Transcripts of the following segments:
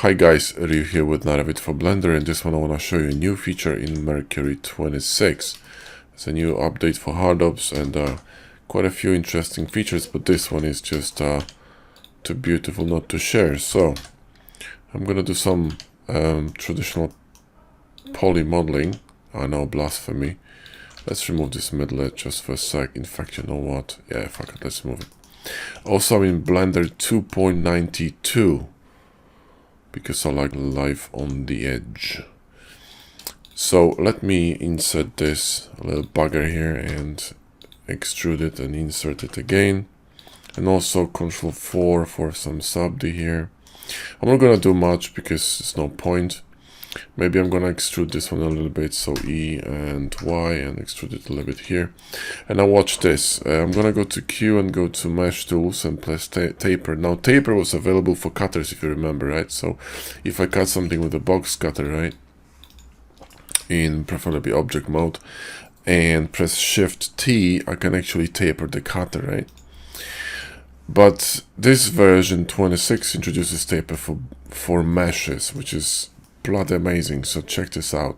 Hi guys, Ryu here with another video for Blender. In this one I want to show you a new feature in Mercury 26. It's a new update for Hardops and quite a few interesting features, but this one is just too beautiful not to share. So I'm gonna do some traditional poly modeling. I know, blasphemy. Let's remove this middle edge just for a sec. In fact, you know what? Yeah, fuck it, let's move it. Also, I'm in Blender 2.92. because I like life on the edge. So let me insert this little bugger here and extrude it and insert it again. And also Control 4 for some sub D here. I'm not gonna do much because there's no point. Maybe I'm gonna extrude this one a little bit, so E and Y, and extrude it a little bit here. And now watch this. I'm gonna go to Q and go to Mesh Tools and press Taper. Now Taper was available for cutters, if you remember, right? So if I cut something with a box cutter, right, in preferably object mode, and press Shift T, I can actually taper the cutter, right? But this version 26 introduces taper for meshes, which is bloody amazing. So check this out.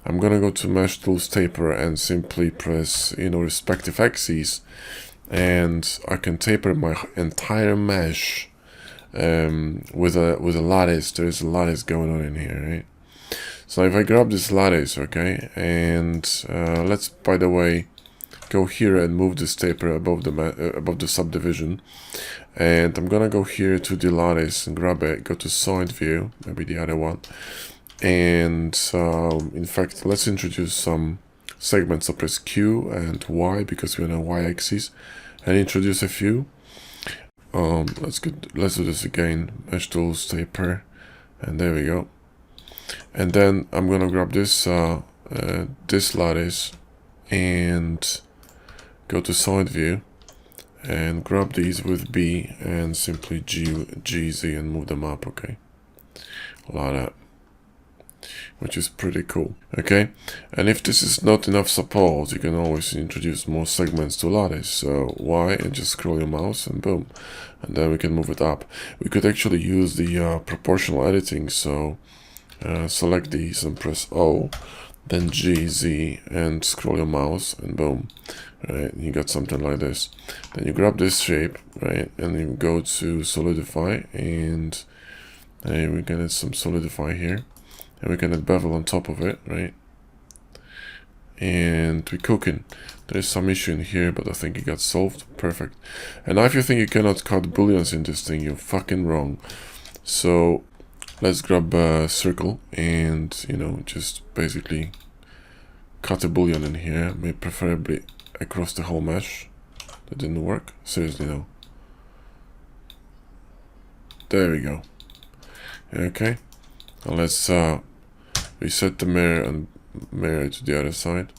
I'm gonna go to Mesh Tools, Taper, and simply press, respective axes, and I can taper my entire mesh with a lattice. There's a lattice going on in here, right? So if I grab this lattice, okay, and let's, by the way, go here and move this taper above the subdivision, and I'm gonna go here to the lattice and grab it, go to side view, maybe the other one, and in fact let's introduce some segments. So press Q and Y because we're on a Y axis, and introduce a few. Let's do this again. Mesh Tools, Taper, and there we go. And then I'm gonna grab this this lattice and go to side view and grab these with B and simply GZ and move them up, okay? Like that, which is pretty cool, okay? And if this is not enough support, you can always introduce more segments to lattice. So Y and just scroll your mouse and boom, and then we can move it up. We could actually use the proportional editing, so select these and press O, then G, Z, and scroll your mouse, and boom, right, you got something like this. Then you grab this shape, right, and you go to solidify, and we can add some solidify here, and we can add bevel on top of it, right, and we're cooking. There's some issue in here, but I think it got solved. Perfect. And now if you think you cannot cut booleans in this thing, you're fucking wrong. So let's grab a circle and, just basically cut a boolean in here, maybe preferably across the whole mesh. That didn't work. Seriously, no. There we go. Okay. Now let's reset the mirror and mirror to the other side.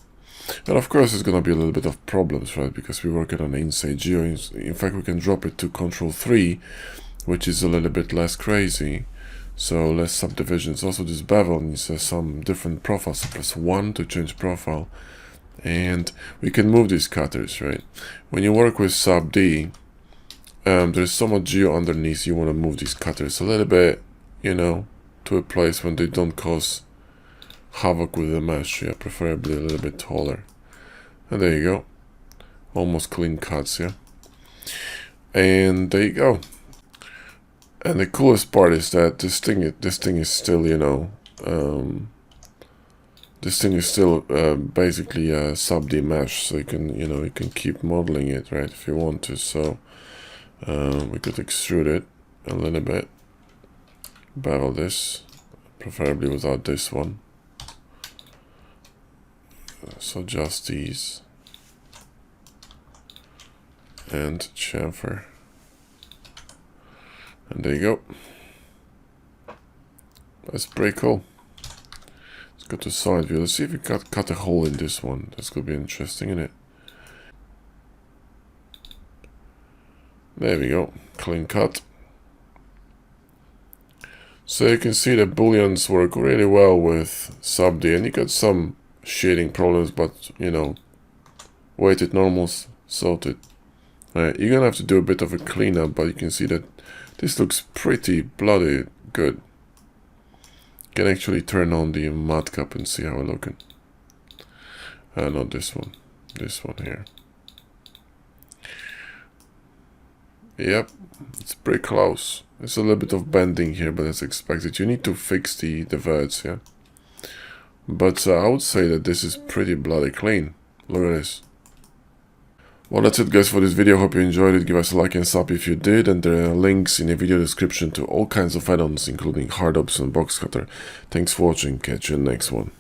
And of course, there's gonna be a little bit of problems, right? Because we're working on the inside geo. In fact, we can drop it to Control 3, which is a little bit less crazy. So less subdivisions. Also this bevel needs some different profiles. So press 1 to change profile, and we can move these cutters, right? When you work with sub D, there's so much geo underneath, you want to move these cutters a little bit, to a place when they don't cause havoc with the mesh. Yeah, preferably a little bit taller. And there you go, almost clean cuts, yeah. And there you go. And the coolest part is that this thing is still, this thing is still basically a sub D mesh, so you can keep modeling it, right, if you want to. So we could extrude it a little bit, bevel this, preferably without this one. So just these, and chamfer. And there you go. That's pretty cool. Let's go to side view. Let's see if we can cut a hole in this one. That's gonna be interesting, isn't it? There we go. Clean cut. So you can see that booleans work really well with sub D, and you got some shading problems, but weighted normals sorted. You're gonna have to do a bit of a cleanup, but you can see that this looks pretty bloody good. Can actually turn on the matcap and see how it's looking. Not this one. This one here. Yep, it's pretty close. There's a little bit of bending here, but as expected. You need to fix the verts, yeah. But I would say that this is pretty bloody clean. Look at this. Well, that's it guys for this video. Hope you enjoyed it. Give us a like and sub if you did, and there are links in the video description to all kinds of add-ons including Hardops and box cutter. Thanks for watching. Catch you in the next one.